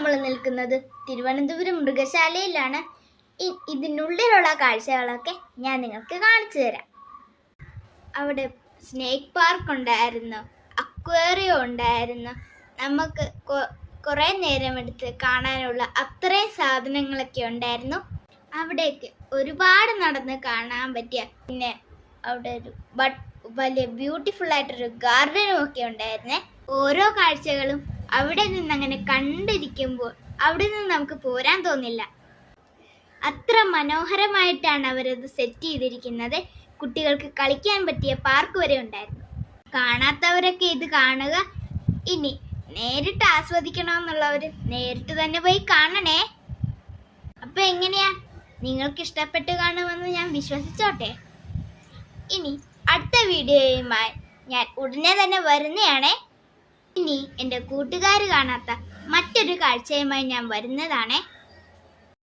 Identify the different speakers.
Speaker 1: നമ്മൾ നിൽക്കുന്നത് തിരുവനന്തപുരം മൃഗശാലയിലാണ്. ഇതിനുള്ളിലുള്ള കാഴ്ചകളൊക്കെ ഞാൻ നിങ്ങൾക്ക് കാണിച്ചു തരാം. അവിടെ സ്നേക്ക് പാർക്ക് ഉണ്ടായിരുന്നു, അക്വേറിയം ഉണ്ടായിരുന്നു. നമുക്ക് കുറേ നേരം എടുത്ത് കാണാനുള്ള അത്രയും സാധനങ്ങളൊക്കെ ഉണ്ടായിരുന്നു. അവിടേക്ക് ഒരുപാട് നടന്ന് കാണാൻ പറ്റിയ, പിന്നെ അവിടെ ഒരു വലിയ ബ്യൂട്ടിഫുൾ ആയിട്ടൊരു ഗാർഡനും ഒക്കെ ഉണ്ടായിരുന്നേ. ഓരോ കാഴ്ചകളും അവിടെ നിന്ന് അങ്ങനെ കണ്ടിരിക്കുമ്പോൾ അവിടെ നിന്ന് നമുക്ക് പോരാൻ തോന്നില്ല. അത്ര മനോഹരമായിട്ടാണ് അവരത് സെറ്റ് ചെയ്തിരിക്കുന്നത്. കുട്ടികൾക്ക് കളിക്കാൻ പറ്റിയ പാർക്ക് വരെ ഉണ്ടായിരുന്നു. കാണാത്തവരൊക്കെ ഇത് കാണുക. ഇനി നേരിട്ട് ആസ്വദിക്കണമെന്നുള്ളവർ നേരിട്ട് തന്നെ പോയി കാണണേ. അപ്പം എങ്ങനെയാ, നിങ്ങൾക്ക് ഇഷ്ടപ്പെട്ട് കാണുമെന്ന് ഞാൻ വിശ്വസിച്ചോട്ടെ. ഇനി അടുത്ത വീഡിയോയുമായി ഞാൻ ഉടനെ തന്നെ വരുന്നതാണേ. ഇനി എൻ്റെ കൂട്ടുകാർ കാണാത്ത മറ്റൊരു കാഴ്ചയുമായി ഞാൻ വരുന്നതാണേ.